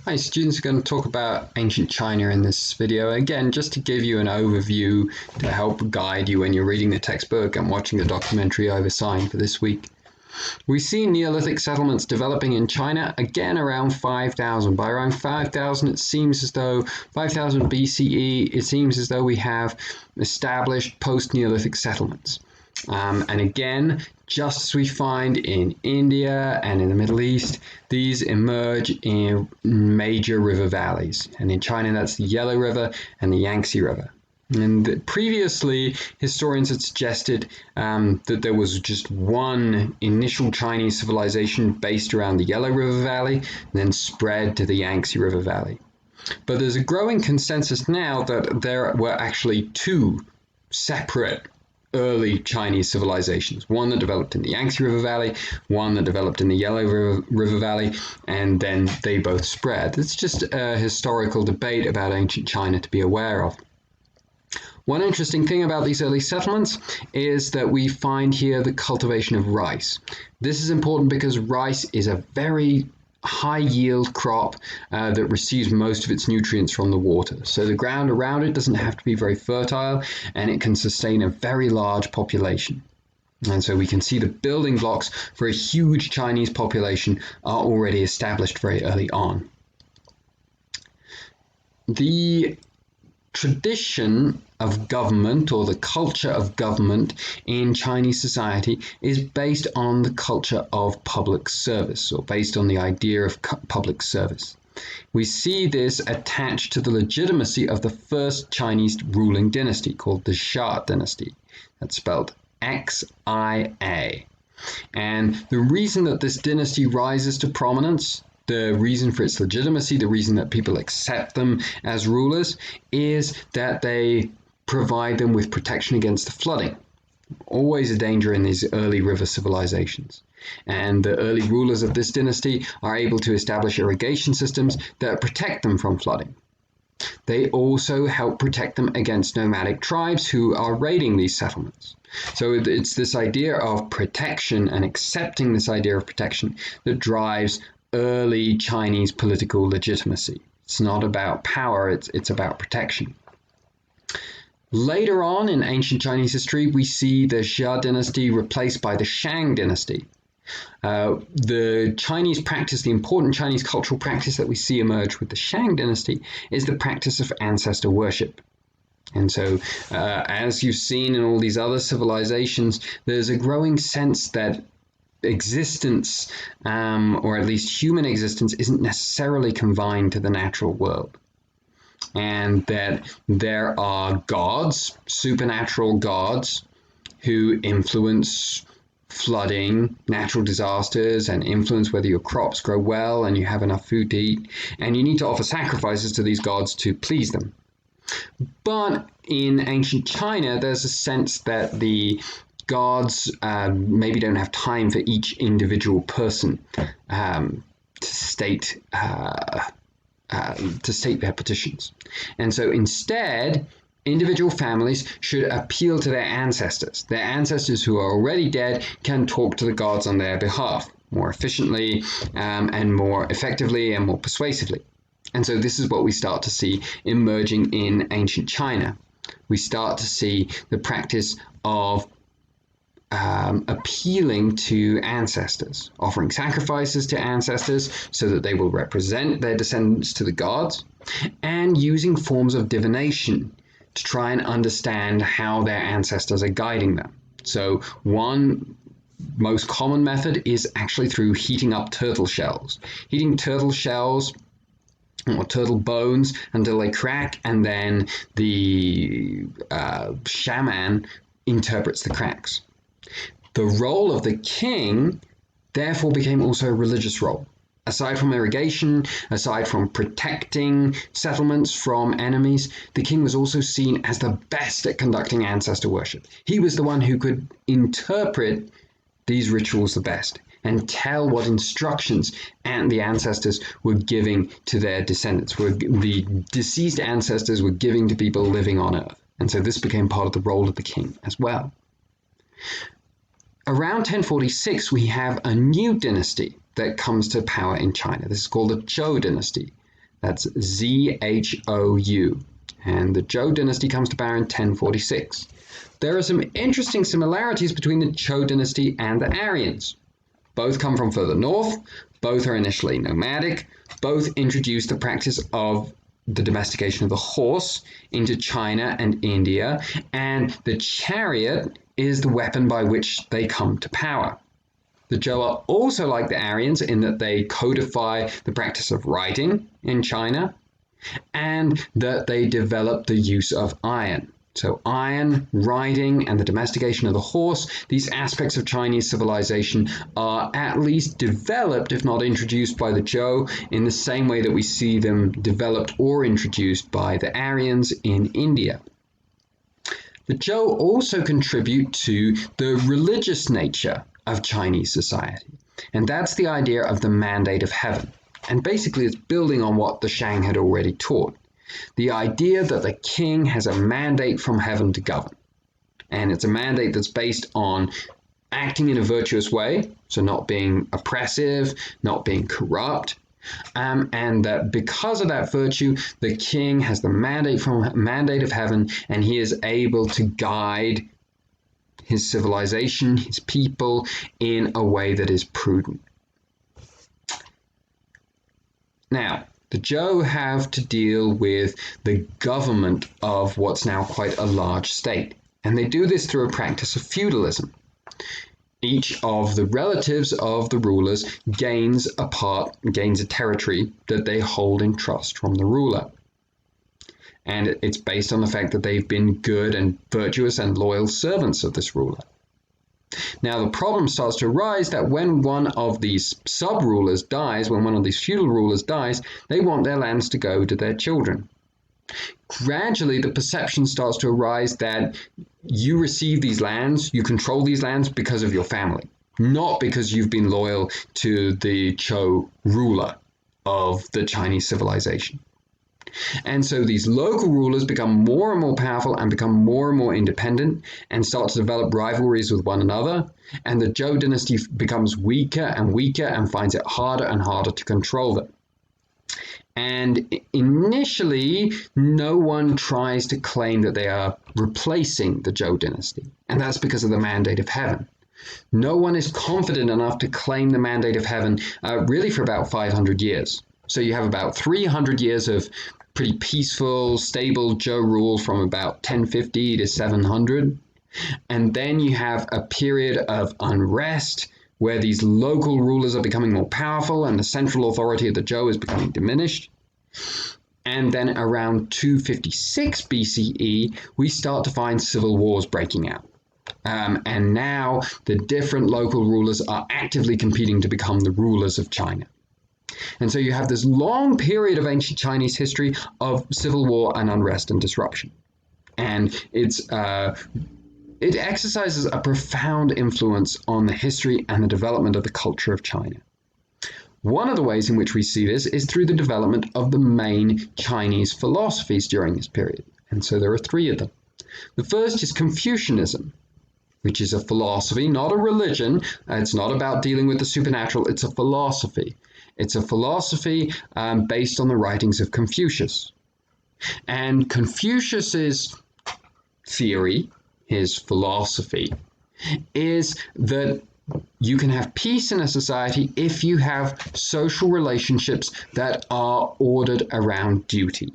Hi students, we're going to talk about ancient China in this video. Again, just to give you an overview to help guide you when you're reading the textbook and watching the documentary I've assigned for this week. We see Neolithic settlements developing in China again around 5000. By around 5000 it seems as though 5000 BCE, it seems as though we have established post-Neolithic settlements. And again, just as we find in India and in the Middle East, these emerge in major river valleys. And in China, that's the Yellow River and the Yangtze River. And previously, historians had suggested that there was just one initial Chinese civilization based around the Yellow River Valley, and then spread to the Yangtze River Valley. But there's a growing consensus now that there were actually two separate early Chinese civilizations, one that developed in the Yangtze River Valley, one that developed in the Yellow River Valley, and then they both spread. It's just a historical debate about ancient China to be aware of. One interesting thing about these early settlements is that we find here the cultivation of rice. This is important because rice is a very high yield crop that receives most of its nutrients from the water. So the ground around it doesn't have to be very fertile, and it can sustain a very large population. And so we can see the building blocks for a huge Chinese population are already established very early on. The tradition of government, or the culture of government in Chinese society, is based on the culture of public service, or based on the idea of public service. We see this attached to the legitimacy of the first Chinese ruling dynasty called the Shah Dynasty. That's spelled X-I-A. And the reason that this dynasty rises to prominence, the reason for its legitimacy, the reason that people accept them as rulers, is that they provide them with protection against the flooding. Always a danger in these early river civilizations. And the early rulers of this dynasty are able to establish irrigation systems that protect them from flooding. They also help protect them against nomadic tribes who are raiding these settlements. So it's this idea of protection and accepting this idea of protection that drives early Chinese political legitimacy. It's not about power, it's about protection. Later on in ancient Chinese history, we see the Shah Dynasty replaced by the Shang Dynasty. The Chinese practice, the important Chinese cultural practice that we see emerge with the Shang Dynasty, is the practice of ancestor worship. And so, as you've seen in all these other civilizations, there's a growing sense that existence, or at least human existence, isn't necessarily confined to the natural world. And that there are gods, supernatural gods, who influence flooding, natural disasters, and influence whether your crops grow well and you have enough food to eat. And you need to offer sacrifices to these gods to please them. But in ancient China, there's a sense that the gods maybe don't have time for each individual person to state their petitions. And so instead, individual families should appeal to their ancestors. Their ancestors who are already dead can talk to the gods on their behalf more efficiently and more effectively and more persuasively. And so this is what we start to see emerging in ancient China. We start to see the practice of appealing to ancestors, offering sacrifices to ancestors so that they will represent their descendants to the gods, and using forms of divination to try and understand how their ancestors are guiding them. So one most common method is actually through heating up turtle shells. Heating turtle shells or turtle bones until they crack, and then the shaman interprets the cracks. The role of the king therefore became also a religious role. Aside from irrigation, aside from protecting settlements from enemies, the king was also seen as the best at conducting ancestor worship. He was the one who could interpret these rituals the best and tell what instructions the ancestors were giving to their descendants, the deceased ancestors were giving to people living on earth. And so this became part of the role of the king as well. Around 1046, we have a new dynasty that comes to power in China. This is called the Zhou dynasty. That's Zhou. And the Zhou dynasty comes to power in 1046. There are some interesting similarities between the Zhou dynasty and the Aryans. Both come from further north, both are initially nomadic, both introduced the practice of the domestication of the horse into China and India, and the chariot is the weapon by which they come to power. The Zhou are also like the Aryans in that they codify the practice of writing in China, and that they develop the use of iron. So iron, writing, and the domestication of the horse, these aspects of Chinese civilization are at least developed, if not introduced by the Zhou, in the same way that we see them developed or introduced by the Aryans in India. The Zhou also contribute to the religious nature of Chinese society, and that's the idea of the mandate of heaven. And basically it's building on what the Shang had already taught. The idea that the king has a mandate from heaven to govern. And it's a mandate that's based on acting in a virtuous way, so not being oppressive, not being corrupt, and that because of that virtue, the king has the mandate of heaven, and he is able to guide his civilization, his people, in a way that is prudent. Now, the Zhou have to deal with the government of what's now quite a large state, and they do this through a practice of feudalism. Each of the relatives of the rulers gains a territory that they hold in trust from the ruler. And it's based on the fact that they've been good and virtuous and loyal servants of this ruler. Now the problem starts to arise that when one of these sub-rulers dies, when one of these feudal rulers dies, they want their lands to go to their children. Gradually the perception starts to arise that you receive these lands, you control these lands because of your family, not because you've been loyal to the Zhou ruler of the Chinese civilization. And so these local rulers become more and more powerful and become more and more independent and start to develop rivalries with one another. And the Zhou dynasty becomes weaker and weaker and finds it harder and harder to control them. And initially, no one tries to claim that they are replacing the Zhou dynasty. And that's because of the mandate of heaven. No one is confident enough to claim the mandate of heaven really for about 500 years. So you have about 300 years of pretty peaceful, stable Zhou rule from about 1050 to 700. And then you have a period of unrest where these local rulers are becoming more powerful and the central authority of the Zhou is becoming diminished. And then around 256 BCE, we start to find civil wars breaking out. And now the different local rulers are actively competing to become the rulers of China. And so you have this long period of ancient Chinese history of civil war and unrest and disruption. And it exercises a profound influence on the history and the development of the culture of China. One of the ways in which we see this is through the development of the main Chinese philosophies during this period. And so there are three of them. The first is Confucianism, which is a philosophy, not a religion. It's not about dealing with the supernatural. It's a philosophy. It's a philosophy based on the writings of Confucius. And Confucius's theory, his philosophy, is that you can have peace in a society if you have social relationships that are ordered around duty.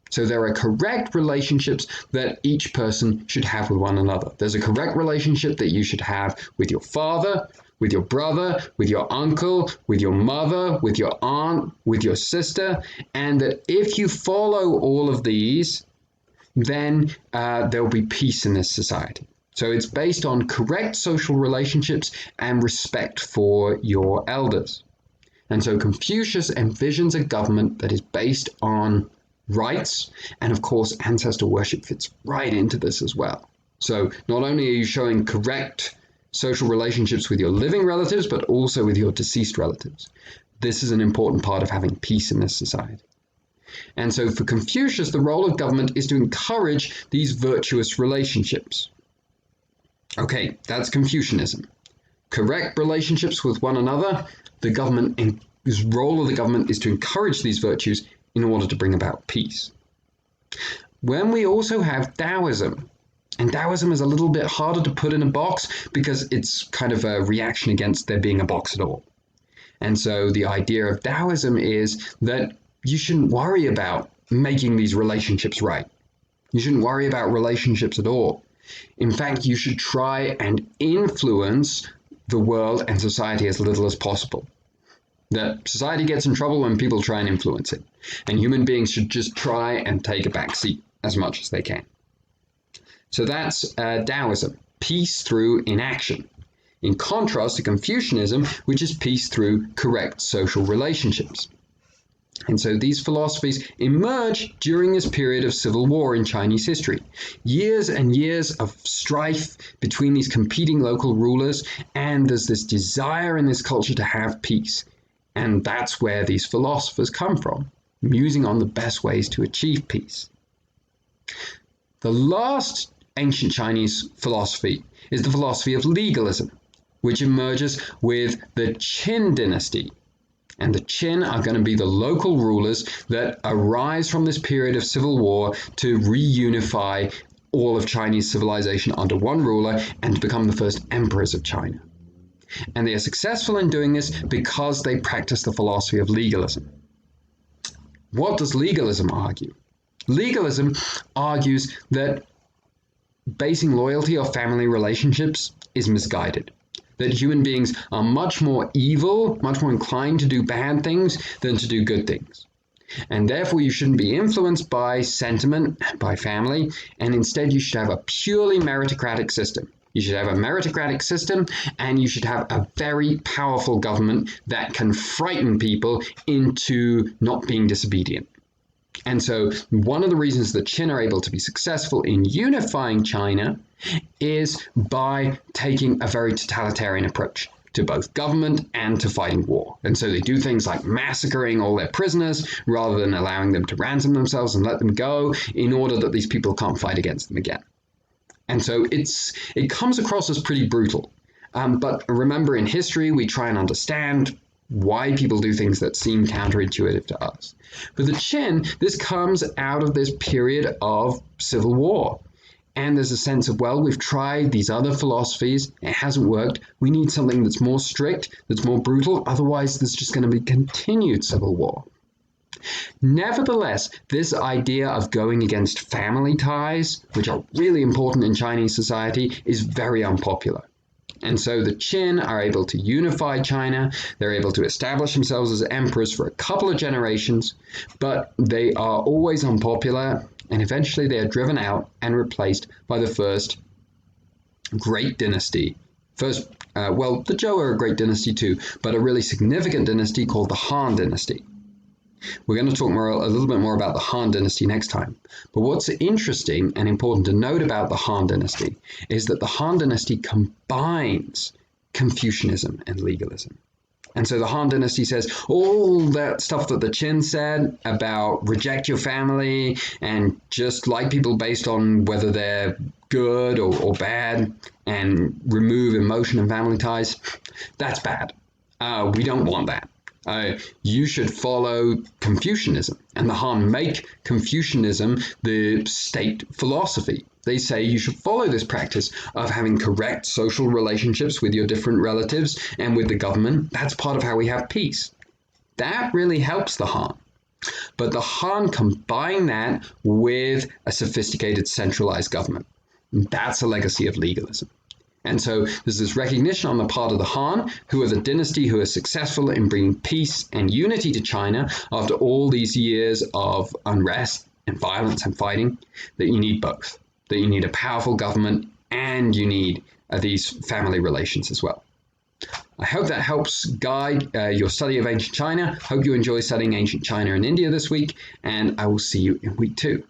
So there are correct relationships that each person should have with one another. There's a correct relationship that you should have with your father, with your brother, with your uncle, with your mother, with your aunt, with your sister, and that if you follow all of these, then there will be peace in this society. So it's based on correct social relationships and respect for your elders. And so Confucius envisions a government that is based on rights, and of course ancestor worship fits right into this as well. So not only are you showing correct social relationships with your living relatives, but also with your deceased relatives. This is an important part of having peace in this society. And so for Confucius, the role of government is to encourage these virtuous relationships. Okay, that's Confucianism. correct relationships with one another, the role of the government is to encourage these virtues in order to bring about peace. When we also have Taoism, and Taoism is a little bit harder to put in a box because it's kind of a reaction against there being a box at all. And so the idea of Taoism is that you shouldn't worry about making these relationships right. You shouldn't worry about relationships at all. In fact, you should try and influence the world and society as little as possible. That society gets in trouble when people try and influence it. And human beings should just try and take a back seat as much as they can. So that's Taoism, peace through inaction. In contrast to Confucianism, which is peace through correct social relationships. And so these philosophies emerge during this period of civil war in Chinese history. Years and years of strife between these competing local rulers, and there's this desire in this culture to have peace. And that's where these philosophers come from, musing on the best ways to achieve peace. The last ancient Chinese philosophy is the philosophy of legalism, which emerges with the Qin dynasty. And the Qin are going to be the local rulers that arise from this period of civil war to reunify all of Chinese civilization under one ruler and to become the first emperors of China. And they are successful in doing this because they practice the philosophy of legalism. What does legalism argue? Legalism argues that basing loyalty on family relationships is misguided. That human beings are much more evil, much more inclined to do bad things than to do good things. And therefore you shouldn't be influenced by sentiment, by family, and instead you should have a purely meritocratic system. You should have a meritocratic system, and you should have a very powerful government that can frighten people into not being disobedient. And so one of the reasons the Qin are able to be successful in unifying China is by taking a very totalitarian approach to both government and to fighting war. And so they do things like massacring all their prisoners rather than allowing them to ransom themselves and let them go in order that these people can't fight against them again. And so it comes across as pretty brutal. But remember, in history, we try and understand why people do things that seem counterintuitive to us. For the Qin, this comes out of this period of civil war. And there's a sense of, well, we've tried these other philosophies, it hasn't worked. We need something that's more strict, that's more brutal, otherwise there's just going to be continued civil war. Nevertheless, this idea of going against family ties, which are really important in Chinese society, is very unpopular. And so the Qin are able to unify China, they're able to establish themselves as emperors for a couple of generations, but they are always unpopular, and eventually they are driven out and replaced by the first great dynasty. The Zhou are a great dynasty too, but a really significant dynasty called the Han Dynasty. We're going to talk a little bit more about the Han Dynasty next time. But what's interesting and important to note about the Han Dynasty is that the Han Dynasty combines Confucianism and legalism. And so the Han Dynasty says all that stuff that the Qin said about reject your family and just like people based on whether they're good or bad and remove emotion and family ties, that's bad. We don't want that. You should follow Confucianism. And the Han make Confucianism the state philosophy. They say you should follow this practice of having correct social relationships with your different relatives and with the government. That's part of how we have peace. That really helps the Han. But the Han combine that with a sophisticated centralized government. That's a legacy of legalism. And so there's this recognition on the part of the Han, who are the dynasty who are successful in bringing peace and unity to China after all these years of unrest and violence and fighting, that you need both. That you need a powerful government and you need these family relations as well. I hope that helps guide your study of ancient China. Hope you enjoy studying ancient China and India this week, and I will see you in week 2.